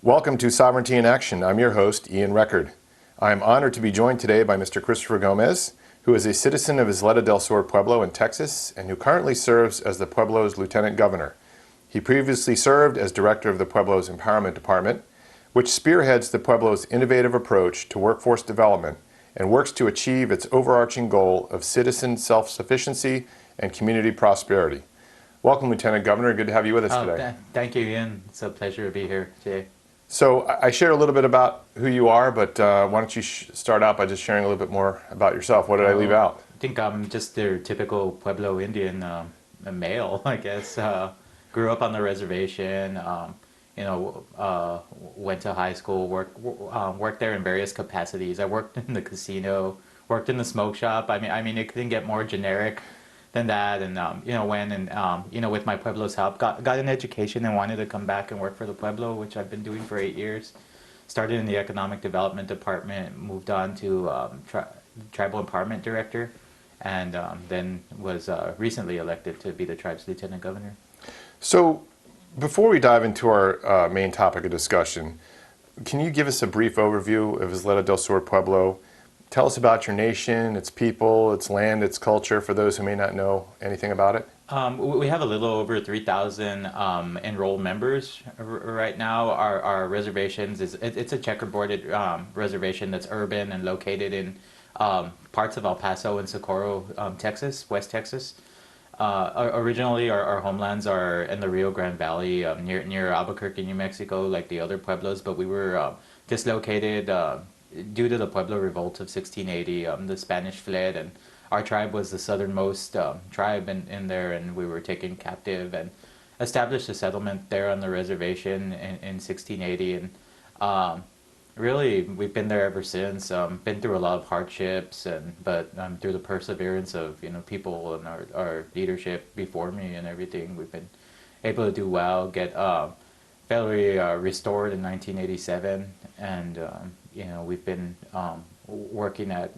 Welcome to Sovereignty in Action. I'm your host, Ian Record. I am honored to be joined today by Mr. Christopher Gomez, who is a citizen of Ysleta del Sur, Pueblo in Texas, and who currently serves as the Pueblo's Lieutenant Governor. He previously served as Director of the Pueblo's Empowerment Department, which spearheads the Pueblo's innovative approach to workforce development and works to achieve its overarching goal of citizen self-sufficiency and community prosperity. Welcome, Lieutenant Governor. Good to have you with us today. Thank you, Ian. It's a pleasure to be here today. So I shared a little bit about who you are, but why don't you start out by just sharing a little bit more about yourself? What did I leave out? I think I'm just their typical Pueblo Indian male, I guess. Grew up on the reservation, went to high school, worked there in various capacities. I worked in the casino, worked in the smoke shop. I mean, it couldn't get more generic than that, and went and with my Pueblo's help, got an education and wanted to come back and work for the Pueblo, which I've been doing for 8 years. Started in the Economic Development Department, moved on to Tribal Empowerment Director, and then was recently elected to be the tribe's Lieutenant Governor. So before we dive into our main topic of discussion, can you give us a brief overview of Ysleta del Sur, Pueblo? Tell us about your nation, its people, its land, its culture, for those who may not know anything about it. We have a little over 3,000 enrolled members right now. Our reservations, it's a checkerboarded reservation that's urban and located in parts of El Paso and Socorro, Texas, West Texas. Originally, our homelands are in the Rio Grande Valley, near Albuquerque, New Mexico, like the other pueblos, but we were dislocated due to the Pueblo Revolt of 1680. The Spanish fled, and our tribe was the southernmost tribe in there, and we were taken captive and established a settlement there on the reservation in 1680. And really, we've been there ever since. Been through a lot of hardships, but through the perseverance of people and our leadership before me and everything, we've been able to do well. Get federally restored in 1987, and we've been working at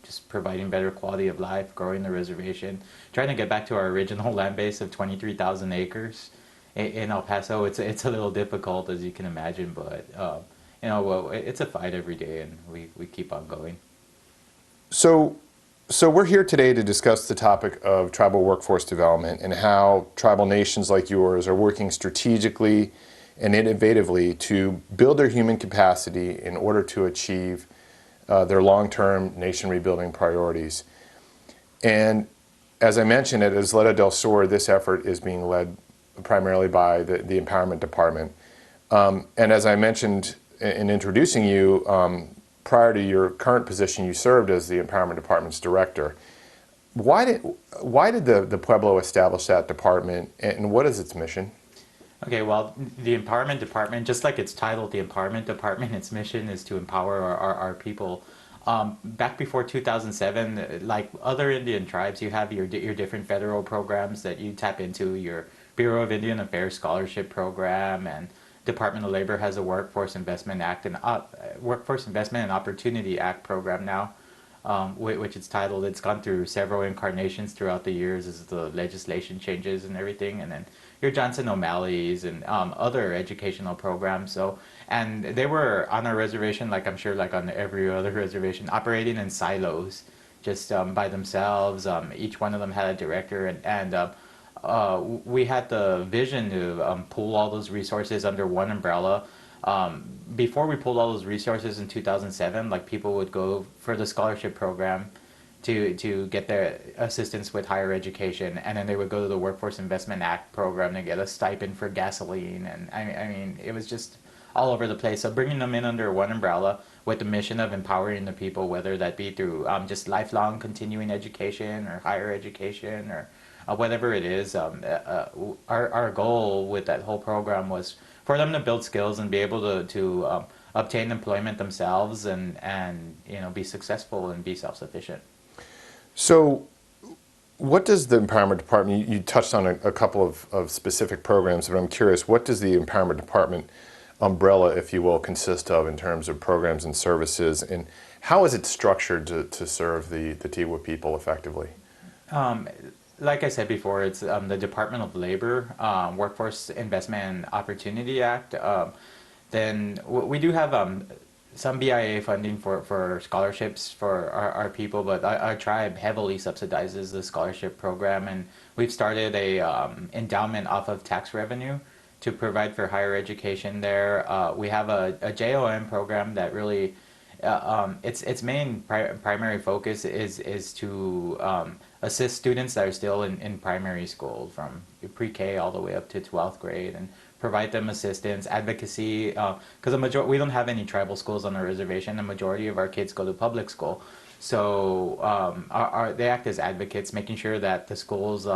just providing better quality of life, growing the reservation, trying to get back to our original land base of 23,000 acres in El Paso. It's a little difficult, as you can imagine, but it's a fight every day, and we keep on going. So we're here today to discuss the topic of tribal workforce development and how tribal nations like yours are working strategically and innovatively to build their human capacity in order to achieve their long-term nation rebuilding priorities. And as I mentioned, at Ysleta del Sur, this effort is being led primarily by the Empowerment Department. And as I mentioned in introducing you, prior to your current position, you served as the Empowerment Department's director. Why did the Pueblo establish that department, and what is its mission? Okay, well, the Empowerment Department, just like it's titled the Empowerment Department, its mission is to empower our people. Back before 2007, like other Indian tribes, you have your different federal programs that you tap into. Your Bureau of Indian Affairs Scholarship Program, and Department of Labor has a Workforce Investment Act and Workforce Investment and Opportunity Act program now, which it's titled. It's gone through several incarnations throughout the years as the legislation changes and everything, and then your Johnson O'Malley's and other educational programs. So, and they were on our reservation, like I'm sure like on every other reservation, operating in silos, just by themselves. Each one of them had a director, and we had the vision to pool all those resources under one umbrella. Before we pulled all those resources in 2007, like people would go for the scholarship program to get their assistance with higher education, and then they would go to the Workforce Investment Act program to get a stipend for gasoline, and I mean it was just all over the place. So bringing them in under one umbrella with the mission of empowering the people, whether that be through just lifelong continuing education or higher education or whatever it is, our goal with that whole program was for them to build skills and be able to obtain employment themselves and be successful and be self-sufficient. So what does the Empowerment Department, you touched on a couple of specific programs, but I'm curious, what does the Empowerment Department umbrella, if you will, consist of in terms of programs and services, and how is it structured to serve the Tiwa people effectively? Like I said before, it's the Department of Labor, Workforce Investment and Opportunity Act. Then we do have some BIA funding for scholarships for our people, but our tribe heavily subsidizes the scholarship program, and we've started a endowment off of tax revenue to provide for higher education there. We have a JOM program that really its main primary focus is to assist students that are still in primary school from pre-K all the way up to 12th grade, and provide them assistance, advocacy, because we don't have any tribal schools on the reservation. The majority of our kids go to public school, so they act as advocates, making sure that the schools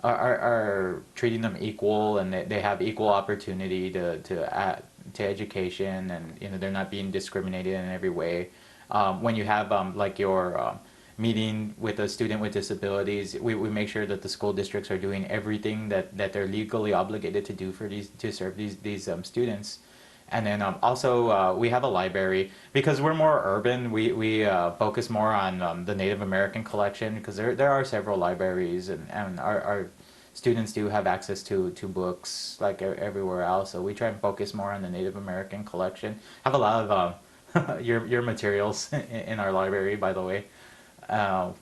are treating them equal, and they have equal opportunity to education, and they're not being discriminated in every way. When you have like your meeting with a student with disabilities, we make sure that the school districts are doing everything that they're legally obligated to do to serve these students. And then also we have a library because we're more urban. We focus more on the Native American collection because there are several libraries, and our students do have access to books like everywhere else. So we try and focus more on the Native American collection. Have a lot of your materials in our library, by the way. Let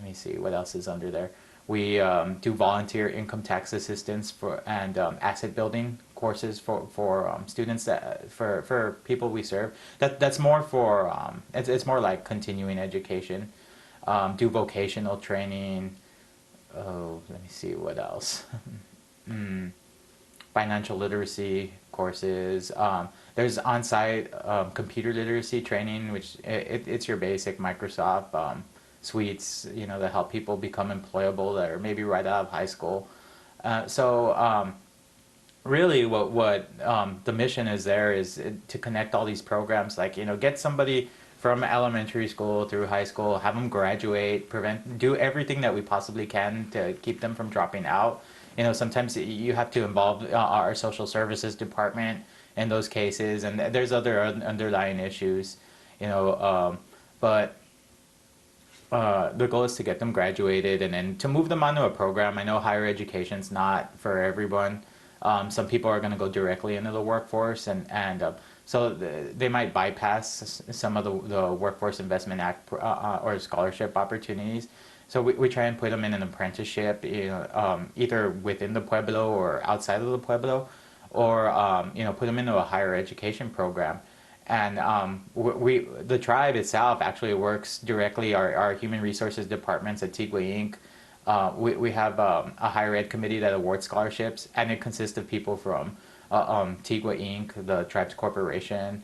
me see what else is under there. We do volunteer income tax assistance and asset building courses for students for people we serve. That's more for it's more like continuing education. Do vocational training. Oh, let me see what else. Financial literacy courses. There's on-site computer literacy training, which it's your basic Microsoft suites, that help people become employable that are maybe right out of high school. So really, what the mission is there is to connect all these programs, like get somebody from elementary school through high school, have them graduate, do everything that we possibly can to keep them from dropping out. Sometimes you have to involve our social services department in those cases, and there's other underlying issues, but the goal is to get them graduated and then to move them onto a program. I know higher education's not for everyone. Some people are going to go directly into the workforce, and so they might bypass some of the Workforce Investment Act or scholarship opportunities. So we try and put them in an apprenticeship, either within the Pueblo or outside of the Pueblo, or put them into a higher education program. And the tribe itself actually works directly. Our human resources departments at Tigwe Inc. We have a higher ed committee that awards scholarships, and it consists of people from Tigwe Inc., the tribe's corporation,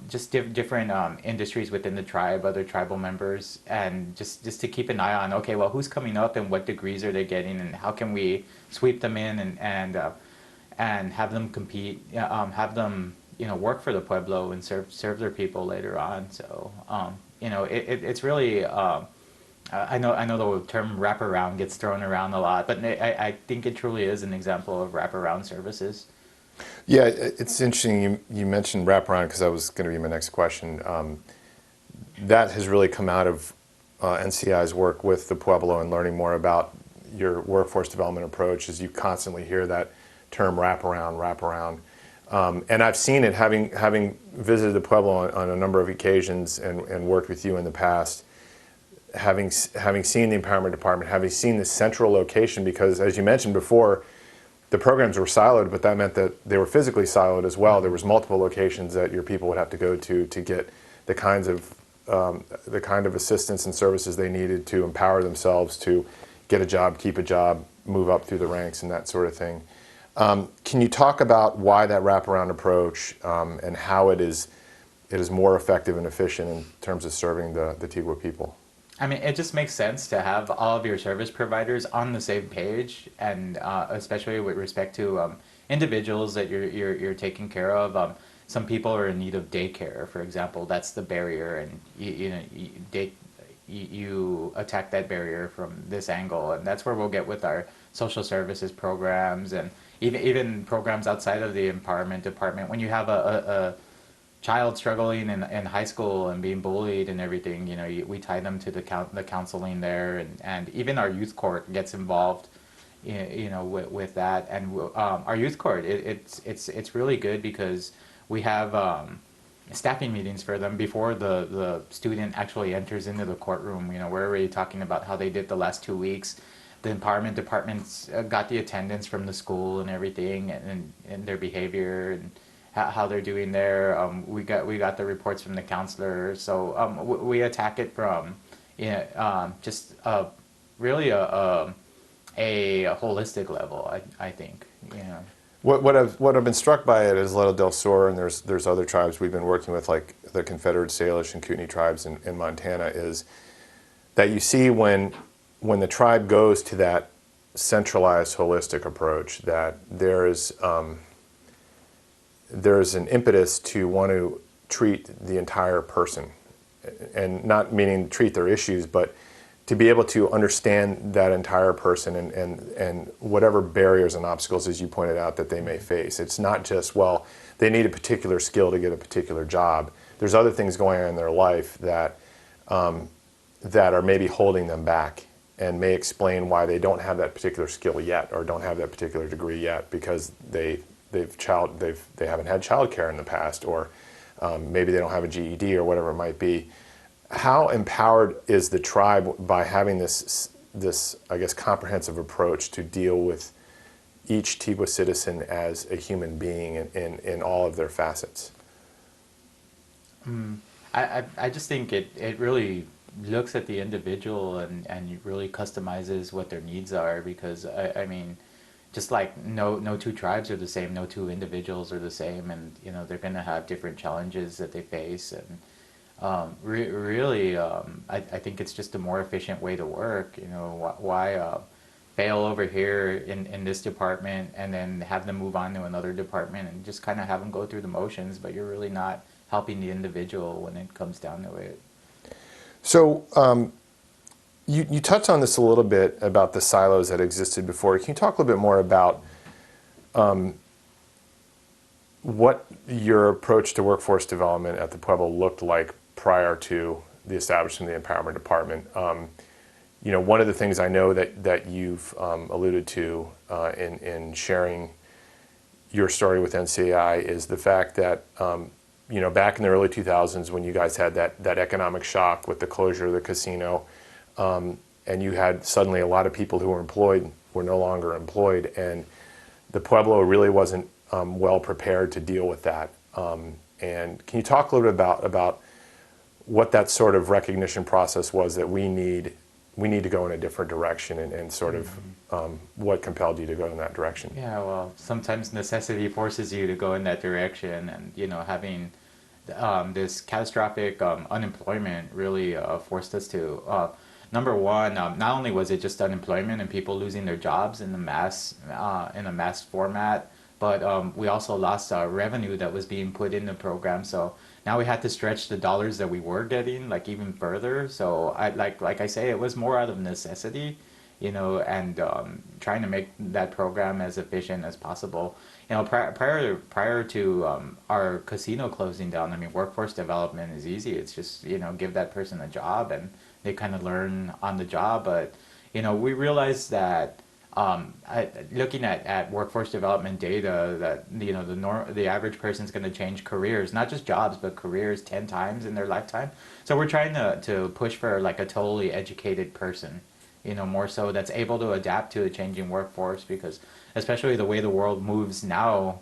just different industries within the tribe, other tribal members, and just to keep an eye on, okay, well, who's coming up and what degrees are they getting, and how can we sweep them in and have them compete, have them work for the Pueblo and serve their people later on. So it's really I know the term wraparound gets thrown around a lot, but I think it truly is an example of wraparound services. Yeah, it's interesting you mentioned wraparound because that was going to be my next question. That has really come out of NCAI's work with the Pueblo and learning more about your workforce development approach, as you constantly hear that term wraparound. And I've seen it having visited the Pueblo on a number of occasions and worked with you in the past, having seen the empowerment department, having seen the central location, because as you mentioned before, the programs were siloed, but that meant that they were physically siloed as well. There was multiple locations that your people would have to go to get the kind of assistance and services they needed to empower themselves to get a job, keep a job, move up through the ranks, and that sort of thing. Can you talk about why that wraparound approach and how it is more effective and efficient in terms of serving the Tigwa people? I mean, it just makes sense to have all of your service providers on the same page, and especially with respect to individuals that you're taking care of. Some people are in need of daycare, for example. That's the barrier, and you attack that barrier from this angle, and that's where we'll get with our social services programs and even programs outside of the empowerment department. When you have a child struggling in high school and being bullied and everything, we tie them to the counseling there, and even our youth court gets involved with that. And our youth court, it's really good because we have staffing meetings for them before the student actually enters into the courtroom. We're already talking about how they did the last 2 weeks. The empowerment departments got the attendance from the school and everything, and their behavior and how they're doing there. We got the reports from the counselor, so we attack it from just really a holistic level. I think. What I've been struck by at Ysleta del Sur, and there's other tribes we've been working with, like the Confederate Salish and Kootenai tribes in Montana, is that you see when the tribe goes to that centralized holistic approach, that there's an impetus to want to treat the entire person, and not meaning treat their issues, but to be able to understand that entire person and whatever barriers and obstacles, as you pointed out, that they may face. It's not just, well, they need a particular skill to get a particular job. There's other things going on in their life that are maybe holding them back, and may explain why they don't have that particular skill yet, or don't have that particular degree yet, because they haven't had childcare in the past, or maybe they don't have a GED or whatever it might be. How empowered is the tribe by having this I guess comprehensive approach to deal with each Tiwa citizen as a human being in all of their facets? I just think it really looks at the individual and really customizes what their needs are, because I mean, just like no two tribes are the same, no two individuals are the same, and they're going to have different challenges that they face. And really, I think it's just a more efficient way to work. Why fail over here in this department and then have them move on to another department and just kind of have them go through the motions, but you're really not helping the individual when it comes down to it. So you touched on this a little bit about the silos that existed before. Can you talk a little bit more about what your approach to workforce development at the Pueblo looked like prior to the establishment of the Empowerment Department? One of the things I know that you've alluded to in sharing your story with NCAI is the fact that back in the early 2000s, when you guys had that economic shock with the closure of the casino, and you had suddenly a lot of people who were employed were no longer employed, and the Pueblo really wasn't well prepared to deal with that. And can you talk a little bit about what that sort of recognition process was, that we need to go in a different direction, and sort of what compelled you to go in that direction? Yeah, well, sometimes necessity forces you to go in that direction, and having this catastrophic unemployment really forced us to. Number one, not only was it just unemployment and people losing their jobs in a mass format, but we also lost revenue that was being put in the program. So now we had to stretch the dollars that we were getting like even further. So like I say, it was more out of necessity, and trying to make that program as efficient as possible. Prior to our casino closing down, I mean, workforce development is easy. It's just give that person a job and they kind of learn on the job. But we realized that looking at workforce development data, that the average person's going to change careers, not just jobs but careers 10 times in their lifetime. So we're trying to push for like a totally educated person, more so, that's able to adapt to a changing workforce, because especially the way the world moves now,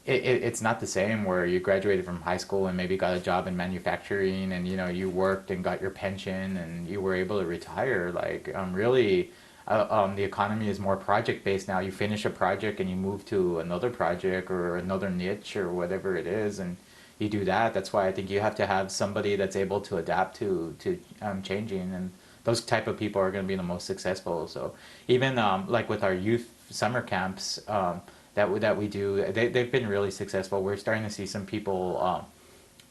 it's not the same where you graduated from high school and maybe got a job in manufacturing, and you worked and got your pension and you were able to retire. Like really, the economy is more project based now. You finish a project and you move to another project or another niche or whatever it is, and you do that. That's why I think you have to have somebody that's able to adapt to changing, and those type of people are going to be the most successful. So even like with our youth summer camps that we do, they've been really successful. We're starting to see some people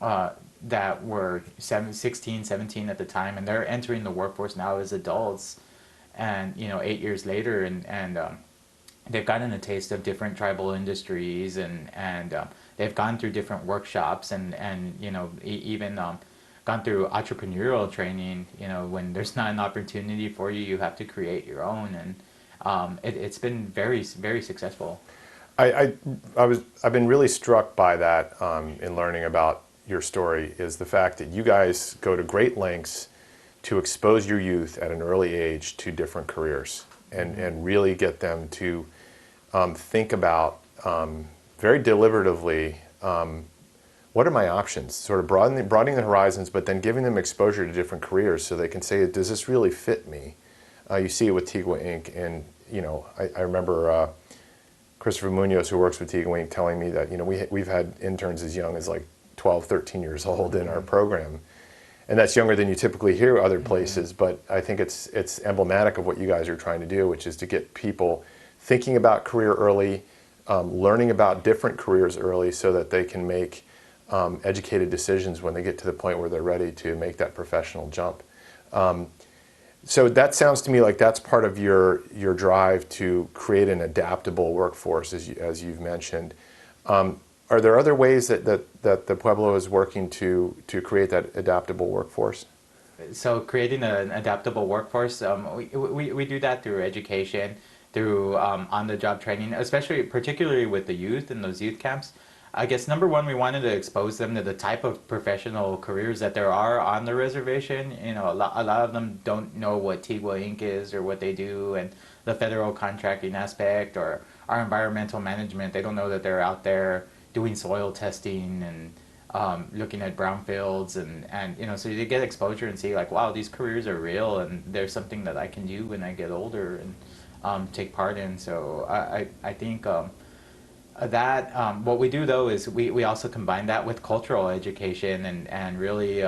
that were 16, 17 at the time, and they're entering the workforce now as adults, and 8 years later, and they've gotten a taste of different tribal industries, and they've gone through different workshops, and even gone through entrepreneurial training. You know, when there's not an opportunity for you, you have to create your own, and it's been very successful. I've been really struck by that in learning about your story is the fact that you guys go to great lengths to expose your youth at an early age to different careers and really get them to think about very deliberatively what are my options, sort of broadening the horizons, but then giving them exposure to different careers so they can say, does this really fit me? You see it with Tigua Inc. And, you know, I remember Christopher Munoz, who works with Tigua Inc., telling me that, you know, we've had interns as young as like 12, 13 years old in our program. And that's younger than you typically hear other places, but I think it's emblematic of what you guys are trying to do, which is to get people thinking about career early, learning about different careers early so that they can make educated decisions when they get to the point where they're ready to make that professional jump. So that sounds to me like that's part of your drive to create an adaptable workforce, as you've mentioned. Are there other ways that the Pueblo is working to create that adaptable workforce? So creating an adaptable workforce, we do that through education, through on-the-job training, especially particularly with the youth in those youth camps. I guess number one, we wanted to expose them to the type of professional careers that there are on the reservation. You know, a lot of them don't know what Tigua Inc. is or what they do, and the federal contracting aspect or our environmental management. They don't know that they're out there doing soil testing and looking at brownfields and you know, so you get exposure and see like, wow, these careers are real and there's something that I can do when I get older and take part in. So I think that what we do though is we also combine that with cultural education and really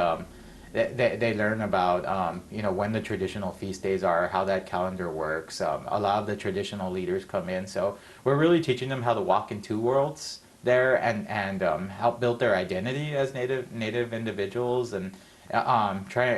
they learn about you know, when the traditional feast days are, how that calendar works. A lot of the traditional leaders come in, so we're really teaching them how to walk in two worlds there and help build their identity as native individuals and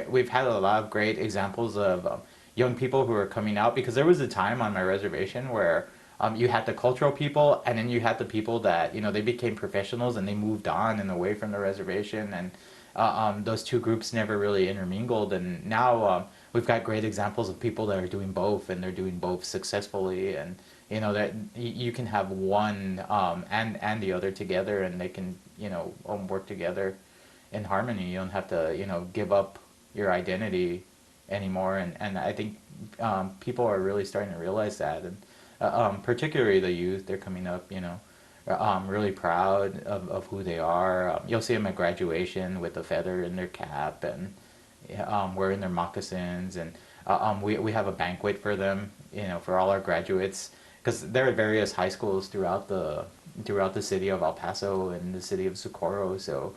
we've had a lot of great examples of young people who are coming out, because there was a time on my reservation where you had the cultural people and then you had the people that, you know, they became professionals and they moved on and away from the reservation, and those two groups never really intermingled. And now we've got great examples of people that are doing both, and they're doing both successfully. And you know that you can have one and the other together, and they can, you know, work together in harmony. You don't have to, you know, give up your identity anymore. And I think people are really starting to realize that, and particularly the youth, they're coming up, you know, really proud of who they are. You'll see them at graduation with a feather in their cap and wearing their moccasins, and we have a banquet for them, you know, for all our graduates, because there are various high schools throughout the city of El Paso and the city of Socorro. So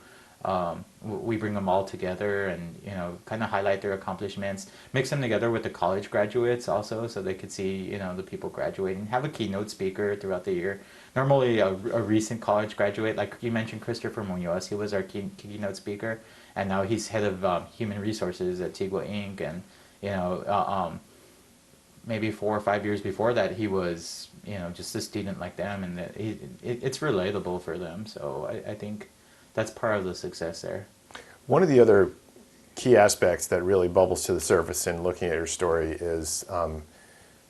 we bring them all together and, you know, kind of highlight their accomplishments, mix them together with the college graduates also, so they could see, you know, the people graduating, have a keynote speaker throughout the year. Normally a recent college graduate, like you mentioned, Christopher Munoz, he was our keynote speaker, and now he's head of human resources at Tigua Inc. And, you know, maybe 4 or 5 years before that, he was, you know, just a student like them, and it's relatable for them. So I think that's part of the success there. One of the other key aspects that really bubbles to the surface in looking at your story is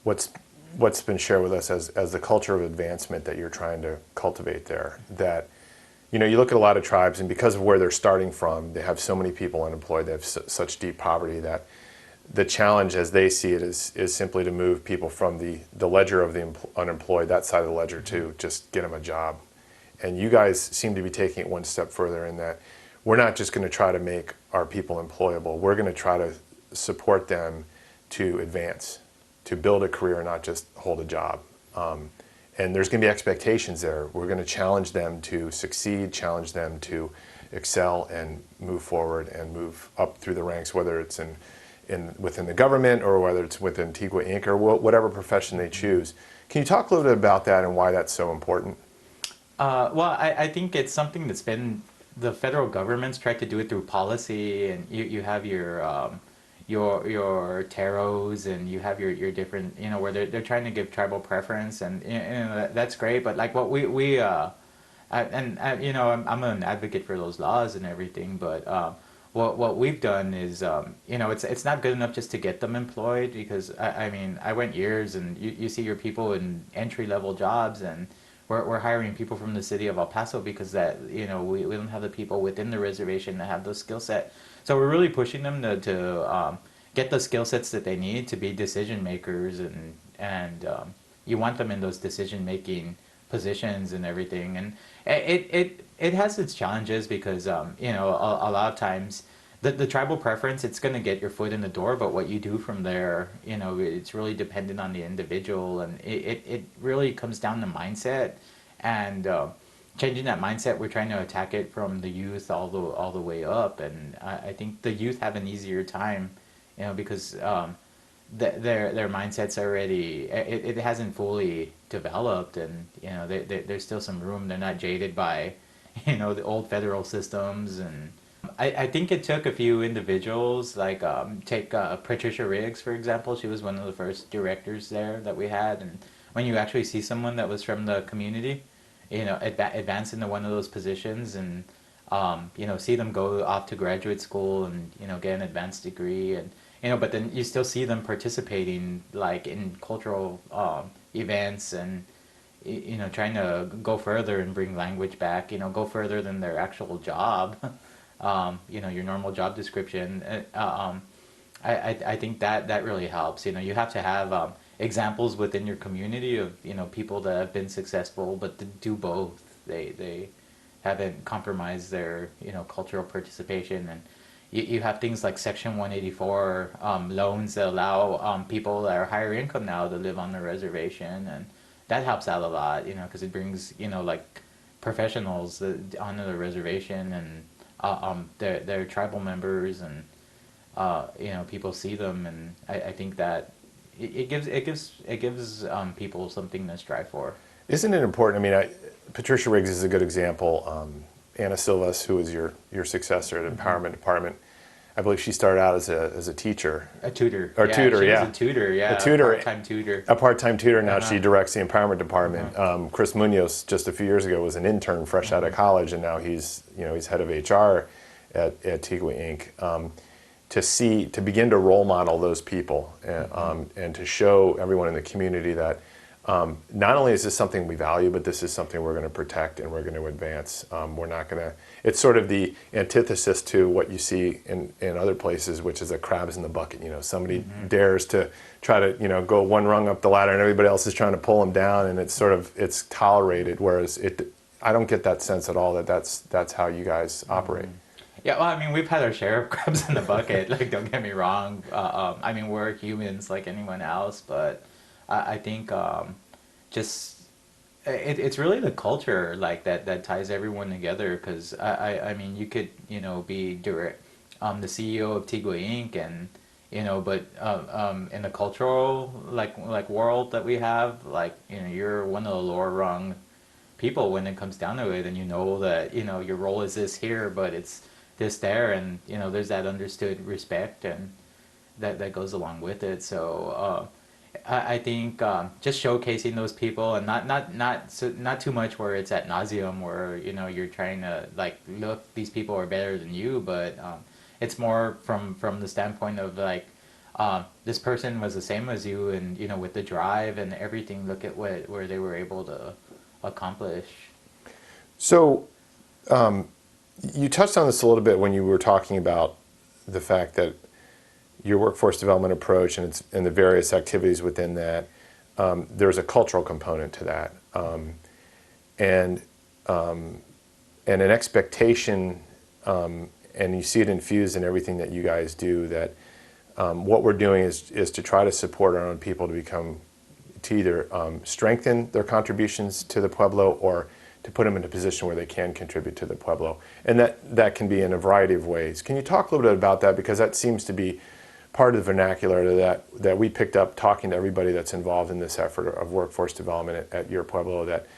what's been shared with us as the culture of advancement that you're trying to cultivate there. That, you know, you look at a lot of tribes, and because of where they're starting from, they have so many people unemployed, they have such deep poverty, that the challenge as they see it is simply to move people from the ledger of the unemployed, that side of the ledger, to just get them a job. And you guys seem to be taking it one step further in that we're not just going to try to make our people employable. We're going to try to support them to advance, to build a career, not just hold a job. And there's going to be expectations there. We're going to challenge them to succeed, challenge them to excel and move forward and move up through the ranks, whether it's within the government or whether it's within Tigua Inc. or whatever profession they choose. Can you talk a little bit about that and why that's so important? Well, I think it's something that's been, the federal government's tried to do it through policy, and you have your tarots, and you have your different, you know, where they're trying to give tribal preference, and you know, that's great. But like what you know, I'm an advocate for those laws and everything, but what we've done is, it's not good enough just to get them employed because I mean, I went years and you see your people in entry level jobs and we're hiring people from the city of El Paso because that, we don't have the people within the reservation that have those skill set. So we're really pushing them to get the skill sets that they need to be decision makers and you want them in those decision making positions and everything. And it has its challenges because a lot of times the tribal preference, it's going to get your foot in the door, but what you do from there, it's really dependent on the individual, and it really comes down to mindset and changing that mindset. We're trying to attack it from the youth all the way up, and I think the youth have an easier time, because their mindset's already, it hasn't fully developed, and there's still some room. They're not jaded by the old federal systems. And I think it took a few individuals, like take Patricia Riggs, for example. She was one of the first directors there that we had, and when you actually see someone that was from the community, advance into one of those positions, and see them go off to graduate school and get an advanced degree, and but then you still see them participating like in cultural events, and trying to go further and bring language back, go further than their actual job, your normal job description. I think that really helps. You have to have examples within your community of people that have been successful, but to do both. They haven't compromised their cultural participation, and you have things like Section 184 loans that allow people that are higher income now to live on the reservation, and that helps out a lot, because it brings like professionals onto the reservation, and they're tribal members, and people see them, and I think that it gives people something to strive for. Isn't it important? I mean, Patricia Riggs is a good example. Anna Silvas, who was your successor at Empowerment Department, I believe she started out as a teacher. A tutor. Or tutor, she yeah. was a tutor, yeah. A tutor. Part-time tutor. A part-time tutor. Now she directs the Empowerment Department. Chris Munoz, just a few years ago, was an intern fresh out of college, and now he's head of HR at Tigua Inc. To begin to role model those people, and to show everyone in the community that not only is this something we value, but this is something we're going to protect and we're going to advance. We're not going to. It's sort of the antithesis to what you see in other places, which is a crabs in the bucket. Somebody dares to try to go one rung up the ladder, and everybody else is trying to pull them down, and it's tolerated. Whereas I don't get that sense at all that that's how you guys operate. Yeah, well, I mean, we've had our share of crabs in the bucket. Like, don't get me wrong. I mean, we're humans like anyone else, but I think just it's really the culture like that ties everyone together. Because I mean, you could be direct, the CEO of Tigua Inc. and but in the cultural like world that we have, like you're one of the lower rung people when it comes down to it, and that your role is this here, but it's this there, and there's that understood respect and that goes along with it. So I think just showcasing those people, and not too much where it's at nauseum, where you're trying to like, look, these people are better than you, but it's more from the standpoint of like, this person was the same as you, and with the drive and everything, look at where they were able to accomplish. So you touched on this a little bit when you were talking about the fact that your workforce development approach and the various activities within that, there's a cultural component to that, and an expectation, and you see it infused in everything that you guys do, that what we're doing is to try to support our own people to either strengthen their contributions to the Pueblo, or to put them in a position where they can contribute to the Pueblo. And that can be in a variety of ways. Can you talk a little bit about that? Because that seems to be part of the vernacular that we picked up talking to everybody that's involved in this effort of workforce development at your Pueblo, that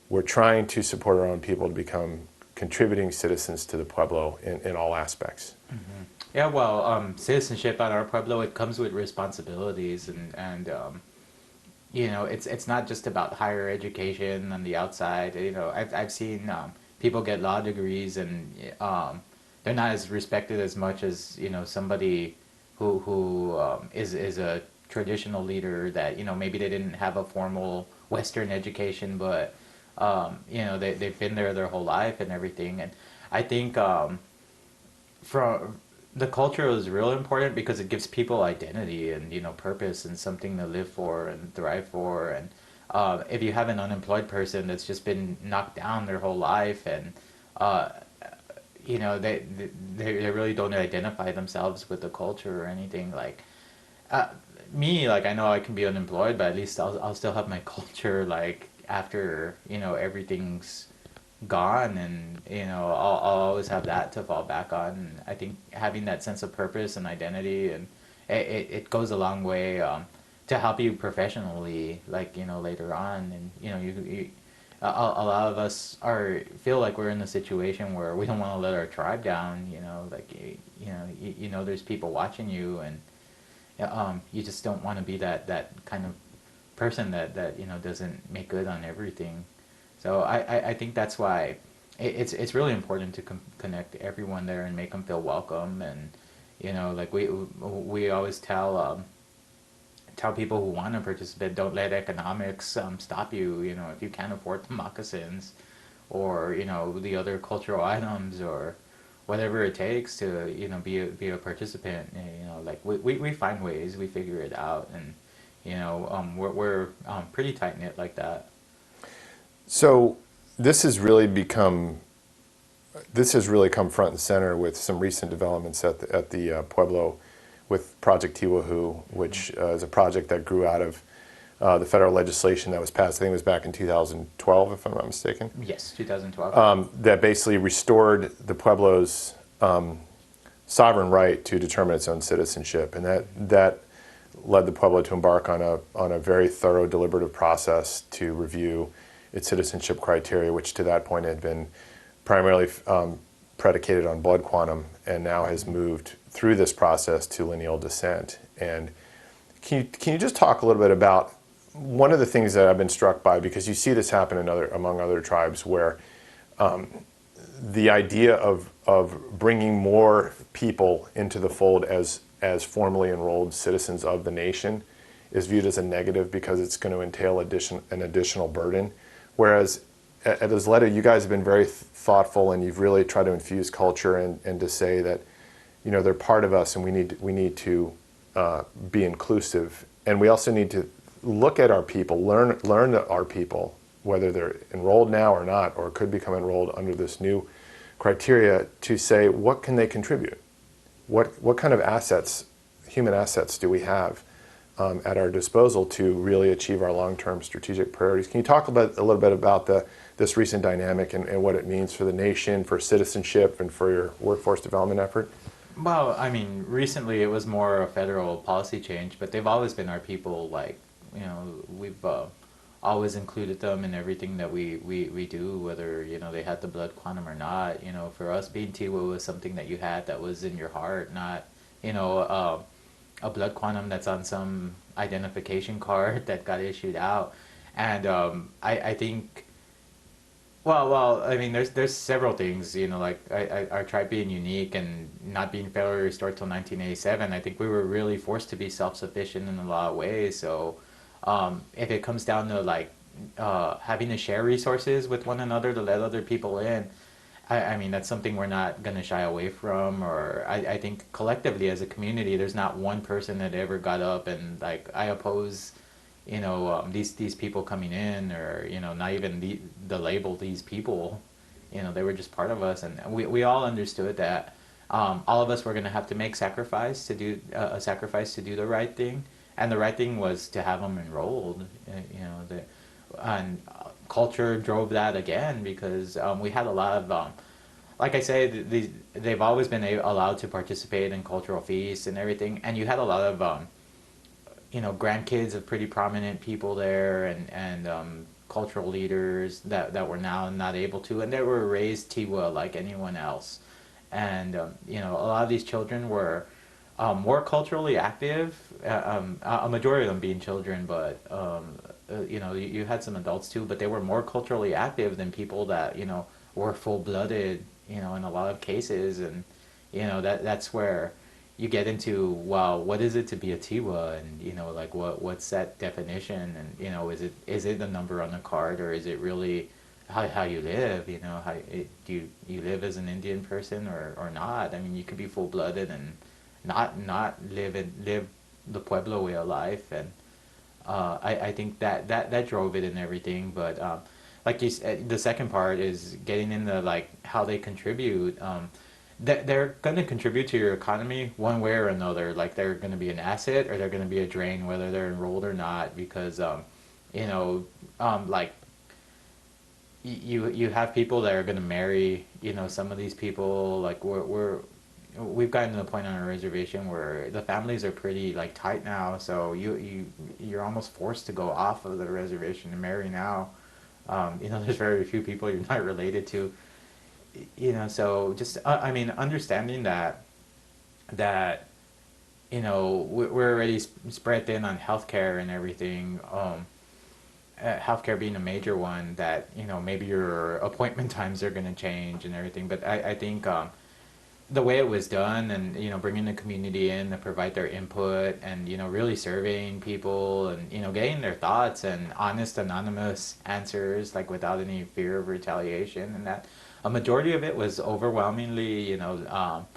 we're trying to support our own people to become contributing citizens to the Pueblo in all aspects. Mm-hmm. Yeah, well, citizenship at our Pueblo, it comes with responsibilities, and it's not just about higher education on the outside. I've seen people get law degrees and they're not as respected as much as somebody who is a traditional leader that maybe they didn't have a formal Western education, but they've been there their whole life and everything. And I think from the culture is real important because it gives people identity and purpose and something to live for and thrive for. And if you have an unemployed person that's just been knocked down their whole life and uh, they really don't identify themselves with the culture or anything. Like uh, me, like I know I can be unemployed, but at least I'll still have my culture. Like after everything's gone, and I'll always have that to fall back on. And I think having that sense of purpose and identity, and it goes a long way to help you professionally, like later on. And a lot of us are feel like we're in a situation where we don't want to let our tribe down. Like there's people watching you, and you just don't want to be that kind of person that doesn't make good on everything. So I think that's why it's really important to connect everyone there and make them feel welcome. And like we always tell people who want to participate, don't let economics stop you. If you can't afford the moccasins or the other cultural items or whatever it takes to be a participant. Like we find ways, we figure it out. And we're pretty tight knit like that. So this has really become this has really come front and center with some recent developments at the Pueblo with Project Tiwahoo, which is a project that grew out of the federal legislation that was passed. I think it was back in 2012, if I'm not mistaken. Yes, 2012. That basically restored the Pueblo's sovereign right to determine its own citizenship, and that led the Pueblo to embark on a very thorough, deliberative process to review its citizenship criteria, which to that point had been primarily predicated on blood quantum, and now has moved through this process to lineal descent. And can you just talk a little bit about one of the things that I've been struck by, because you see this happen among other tribes, where the idea of bringing more people into the fold as formally enrolled citizens of the nation is viewed as a negative because it's going to entail an additional burden. Whereas at Ysleta, you guys have been very thoughtful, and you've really tried to infuse culture and to say that they're part of us, and we need to be inclusive, and we also need to look at our people, learn our people, whether they're enrolled now or not, or could become enrolled under this new criteria, to say what can they contribute, what kind of assets, human assets, do we have at our disposal to really achieve our long-term strategic priorities. Can you talk a little bit about this recent dynamic and what it means for the nation, for citizenship, and for your workforce development effort? Well, I mean, recently it was more a federal policy change, but they've always been our people. Like, we've always included them in everything that we do, whether, they had the blood quantum or not. For us, being Tiwa was something that you had that was in your heart, not, a blood quantum that's on some identification card that got issued out. And I think, I mean, there's several things, like our tribe being unique and not being federally restored till 1987. I think we were really forced to be self-sufficient in a lot of ways. So if it comes down to like having to share resources with one another to let other people in, I mean, that's something we're not going to shy away from. Or I think collectively as a community, there's not one person that ever got up and like, I oppose these people coming in, or not even the label these people. They were just part of us, and we all understood that all of us were going to have to make sacrifice to do a sacrifice to do the right thing, and the right thing was to have them enrolled. And culture drove that again, because we had a lot of like I say, they've always been allowed to participate in cultural feasts and everything, and you had a lot of grandkids of pretty prominent people there, and cultural leaders that were now not able to, and they were raised Tiwa like anyone else. And a lot of these children were more culturally active, a majority of them being children, but you had some adults too, but they were more culturally active than people that were full-blooded in a lot of cases. And that's where you get into, well, what is it to be a Tiwa, and like what's that definition, and is it a number on a card, or is it really how you live? Do you live as an Indian person or not? I mean, you could be full blooded and not live the Pueblo way of life. And I think that drove it and everything. But like you said, the second part is getting into like how they contribute. They're going to contribute to your economy one way or another. Like they're going to be an asset or they're going to be a drain, whether they're enrolled or not. Because like you have people that are going to marry. Some of these people, like we've gotten to the point on our reservation where the families are pretty like tight now. So you're almost forced to go off of the reservation and marry now. There's very few people you're not related to. So just I mean, understanding that we're already spread thin on healthcare and everything. Healthcare being a major one, that maybe your appointment times are going to change and everything. But I think the way it was done, and bringing the community in to provide their input, and really surveying people, and getting their thoughts and honest anonymous answers, like without any fear of retaliation, and that a majority of it was overwhelmingly drop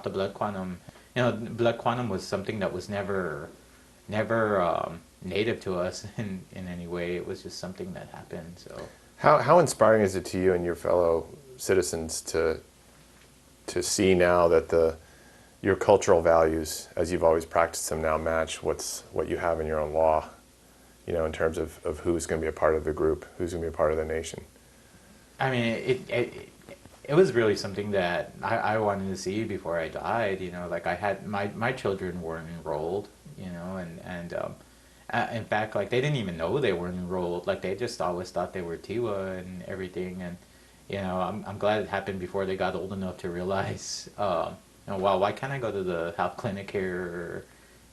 the blood quantum. Blood quantum was something that was never native to us in any way. It was just something that happened. So How inspiring is it to you and your fellow citizens to see now that your cultural values, as you've always practiced them, now match what you have in your own law, in terms of who's going to be a part of the group, who's going to be a part of the nation? I mean, it was really something that I wanted to see before I died. Like I had my children weren't enrolled. In fact, like they didn't even know they weren't enrolled. Like they just always thought they were Tiwa and everything. And I'm glad it happened before they got old enough to realize, well, why can't I go to the health clinic here? Or,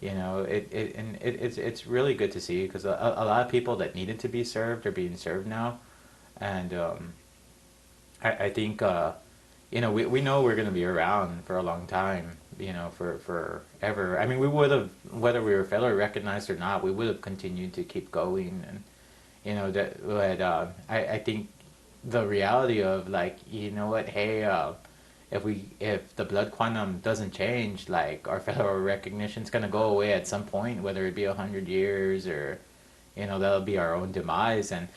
it's really good to see, because a lot of people that needed to be served are being served now. And I think we know we're going to be around for a long time, for forever. I mean, we would have, whether we were federally recognized or not, we would have continued to keep going. And that, but I think the reality of, like, what, hey, if the blood quantum doesn't change, like our federal recognition's going to go away at some point, whether it be 100 years, or that'll be our own demise. And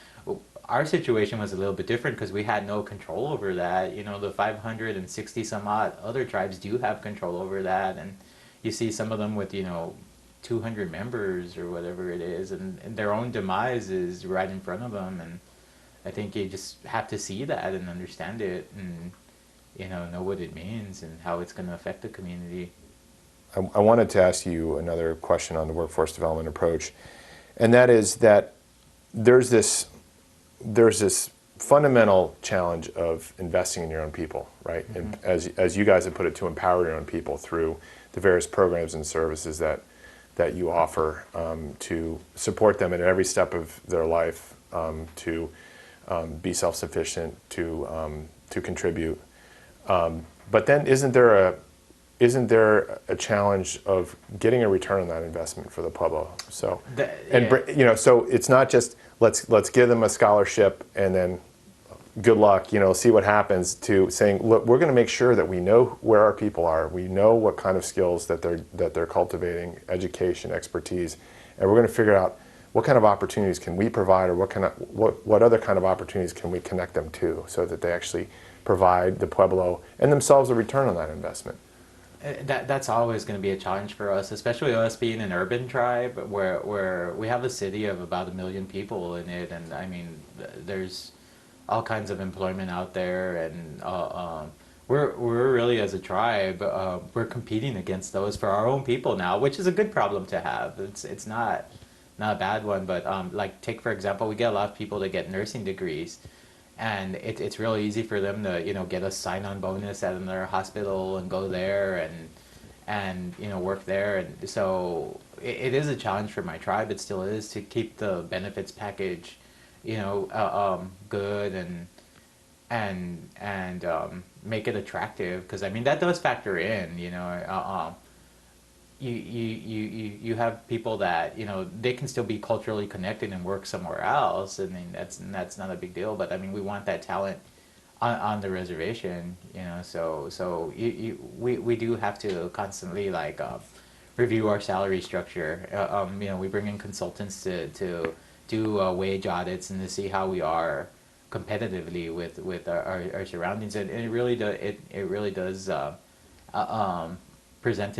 our situation was a little bit different because we had no control over that. The 560 some odd other tribes do have control over that, and you see some of them with 200 members or whatever it is, and their own demise is right in front of them. And I think you just have to see that and understand it, and know what it means and how it's going to affect the community. I wanted to ask you another question on the workforce development approach, and that is that there's this fundamental challenge of investing in your own people, right? Mm-hmm. And as you guys have put it, to empower your own people through the various programs and services that you offer, to support them in every step of their life, to be self-sufficient, to contribute. But then isn't there a challenge of getting a return on that investment for the Pueblo? So, so it's not just let's give them a scholarship and then good luck, see what happens, to saying, look, we're going to make sure that we know where our people are, we know what kind of skills that they're cultivating, education, expertise, and we're going to figure out what kind of opportunities can we provide, or what other kind of opportunities can we connect them to, so that they actually provide the Pueblo and themselves a return on that investment. That's always going to be a challenge for us, especially us being an urban tribe where we have a city of about 1 million people in it. And I mean, there's all kinds of employment out there, and we're really, as a tribe, we're competing against those for our own people now, which is a good problem to have. It's not a bad one. But like, take for example, we get a lot of people that get nursing degrees, and it's really easy for them to get a sign-on bonus at another hospital and go there and work there. And so it is a challenge for my tribe. It still is, to keep the benefits package good. And make it attractive, because I mean that does factor in, you have people that they can still be culturally connected and work somewhere else. I mean that's not a big deal, but I mean we want that talent on the reservation, we do have to constantly like review our salary structure. We bring in consultants to do wage audits and to see how we are competitively with our surroundings, and it really does present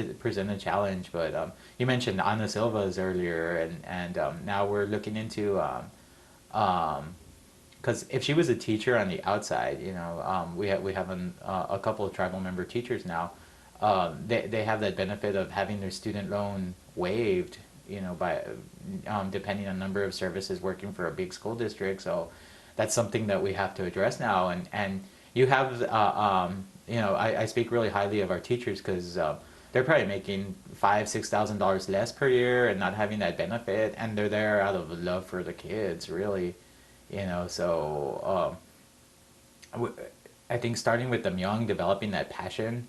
a challenge. But you mentioned Ana Silva's earlier, and now we're looking into because if she was a teacher on the outside, we have a couple of tribal member teachers now. They have that benefit of having their student loan waived, by depending on number of services working for a big school district. So that's something that we have to address now. And you have, I speak really highly of our teachers because they're probably making $5,000-6,000 less per year and not having that benefit, and they're there out of love for the kids, really. So I think starting with them young, developing that passion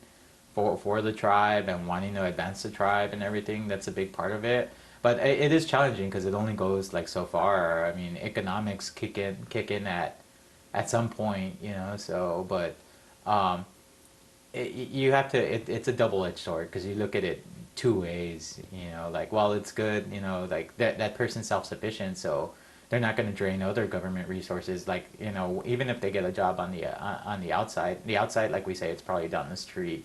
for the tribe and wanting to advance the tribe and everything, that's a big part of it. But it is challenging because it only goes like so far. I mean, economics kick in at some point, so, but you have to, it's a double-edged sword because you look at it two ways, like, well, it's good, like that person's self-sufficient, so they're not going to drain other government resources. Like, even if they get a job on the outside, like we say, it's probably down the street,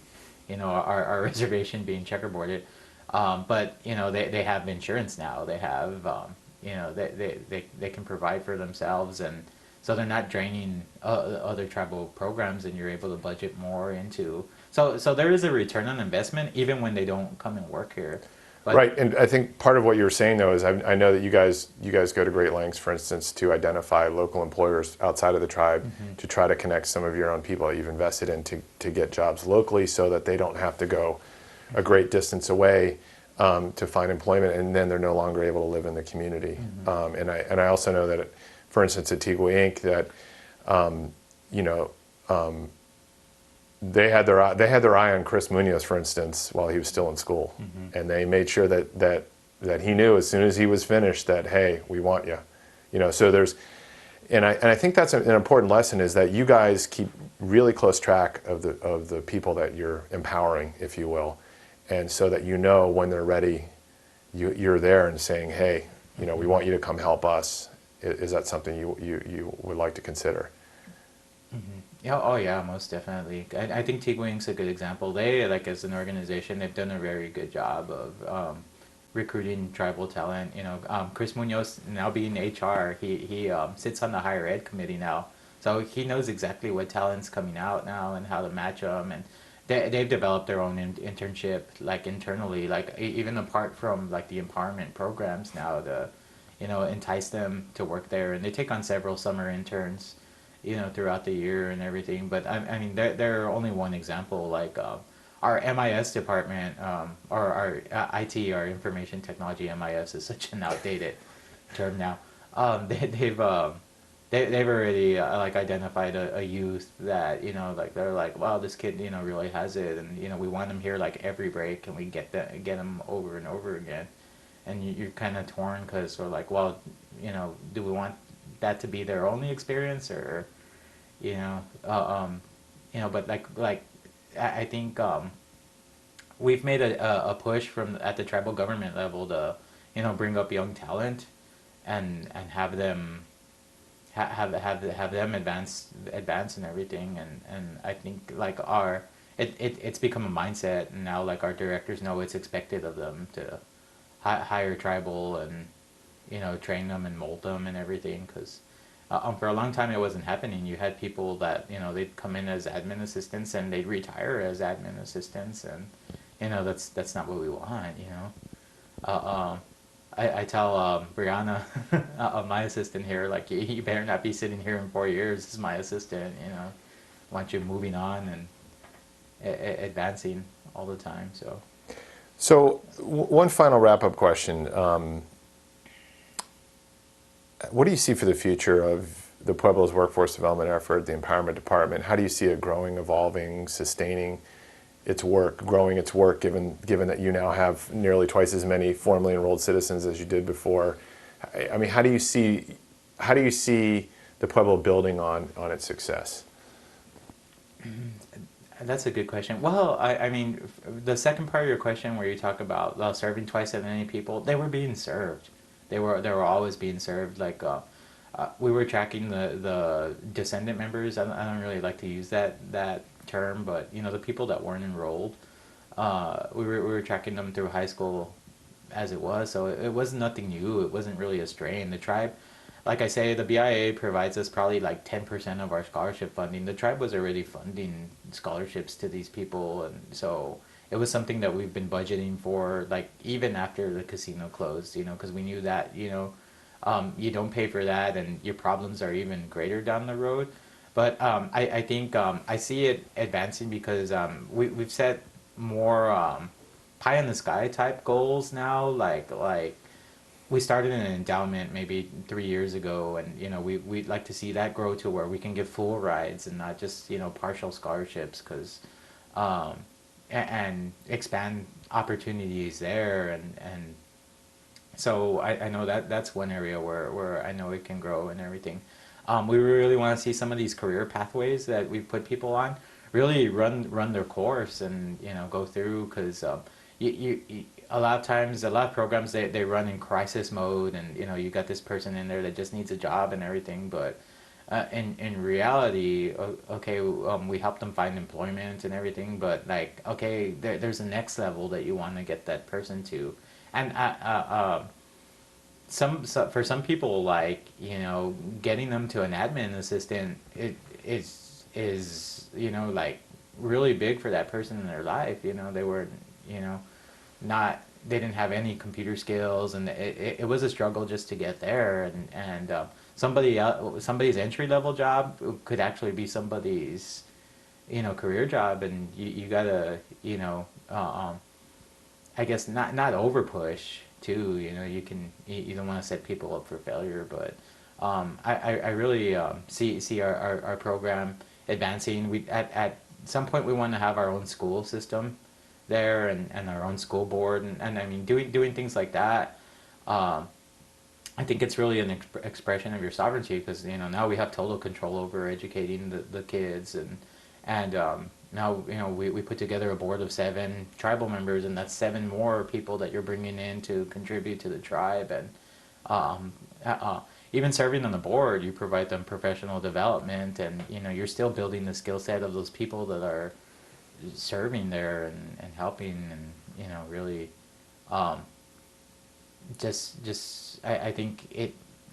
our reservation being checkerboarded. But they have insurance now. They have they can provide for themselves, and so they're not draining other tribal programs, and you're able to budget more into. So there is a return on investment even when they don't come and work here. But Right, and I think part of what you're saying though is I know that you guys go to great lengths, for instance, to identify local employers outside of the tribe to try to connect some of your own people that you've invested in to get jobs locally, so that they don't have to go a great distance away to find employment, and then they're no longer able to live in the community. And I also know that, for instance, at Tigui Inc., that they had their eye on Chris Munoz, for instance, while he was still in school, and they made sure that he knew as soon as he was finished that, hey, we want you, So there's, and I think that's an important lesson, is that you guys keep really close track of the people that you're empowering, if you will, and so that when they're ready, you're there and saying, hey, we want you to come help us. Is that something you would like to consider? Yeah, oh yeah, most definitely. I think Tigwing's a good example. They, like, as an organization, they've done a very good job of recruiting tribal talent. Chris Munoz, now being HR, he sits on the higher ed committee now, so he knows exactly what talent's coming out now and how to match them. And they've developed their own internship, like, internally, like, even apart from like the empowerment programs now, to entice them to work there. And they take on several summer interns throughout the year and everything. But I mean, they're only one example. Like our MIS department, or our IT, our information technology MIS, is such an outdated term now. They've already like identified a youth that like, they're like, wow, this kid really has it, and we want him here like every break, and we get him over and over again. And you're kind of torn because we're like, well, do we want that to be their only experience, or but like I think we've made a push at the tribal government level to bring up young talent and have them have them advance and everything. And I think like it's become a mindset, and now like our directors know it's expected of them to hire tribal and train them and mold them and everything, because for a long time it wasn't happening. You had people that they'd come in as admin assistants and they'd retire as admin assistants, and that's not what we want. I tell Brianna, my assistant here, like, you better not be sitting here in 4 years as my assistant. I want you moving on and advancing all the time. So one final wrap-up question. What do you see for the future of the Pueblo's workforce development effort, the empowerment department? How do you see it growing, evolving, sustaining its work, growing its work, given that you now have nearly twice as many formally enrolled citizens as you did before? I mean, how do you see the Pueblo building on its success? That's a good question. Well, I mean, the second part of your question, where you talk about serving twice as many people, they were being served. They were always being served. Like we were tracking the descendant members. I don't really like to use that term, but you know, the people that weren't enrolled, we were tracking them through high school as it was. So it was nothing new. It wasn't really a strain. The tribe, like I say, the BIA provides us probably like 10% of our scholarship funding. The tribe was already funding scholarships to these people, and so it was something that we've been budgeting for, like even after the casino closed, you know, because we knew that, you know, you don't pay for that, and your problems are even greater down the road. But I think I see it advancing because we've set more pie in the sky type goals now, like we started an endowment maybe 3 years ago, and you know we'd like to see that grow to where we can give full rides and not just, you know, partial scholarships, because and expand opportunities there, and so I know that that's one area where I know it can grow and everything. We really want to see some of these career pathways that we've put people on really run their course, and you know, go through, because a lot of times, a lot of programs, they run in crisis mode, and you know, you got this person in there that just needs a job and everything, but in reality, okay, we help them find employment and everything, but like, okay, there's a next level that you want to get that person to, and for some people, like, you know, getting them to an admin assistant, it is, you know, like really big for that person in their life. You know, they were, you know, not they didn't have any computer skills, and it was a struggle just to get there, and somebody's entry level job could actually be somebody's, you know, career job, and you gotta, you know, I guess not over push too. You know, you don't want to set people up for failure, but I really see our program advancing. We at some point we want to have our own school system there, and our own school board, and I mean, doing things like that. I think it's really an expression of your sovereignty, because you know, now we have total control over educating the kids, and now, you know, we put together a board of 7 tribal members, and that's 7 more people that you're bringing in to contribute to the tribe, and even serving on the board, you provide them professional development, and you know, you're still building the skill set of those people that are serving there, and helping, and you know, really just I think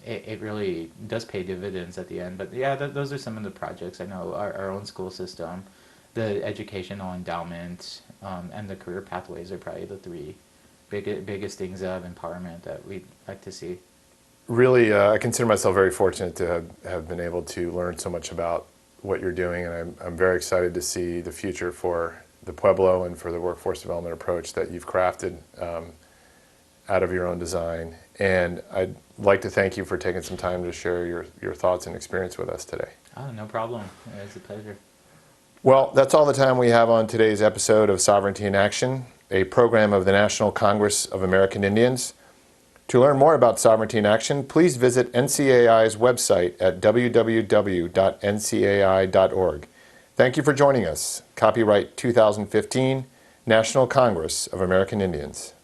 it really does pay dividends at the end. But yeah, those are some of the projects. I know our own school system, the educational endowment, and the career pathways are probably the 3 biggest things of empowerment that we'd like to see. Really, I consider myself very fortunate to have been able to learn so much about what you're doing, and I'm very excited to see the future for the Pueblo and for the workforce development approach that you've crafted out of your own design. And I'd like to thank you for taking some time to share your thoughts and experience with us today. Oh, no problem. It's a pleasure. Well, that's all the time we have on today's episode of Sovereignty in Action, a program of the National Congress of American Indians. To learn more about Sovereignty in Action, please visit NCAI's website at www.ncai.org. Thank you for joining us. Copyright 2015, National Congress of American Indians.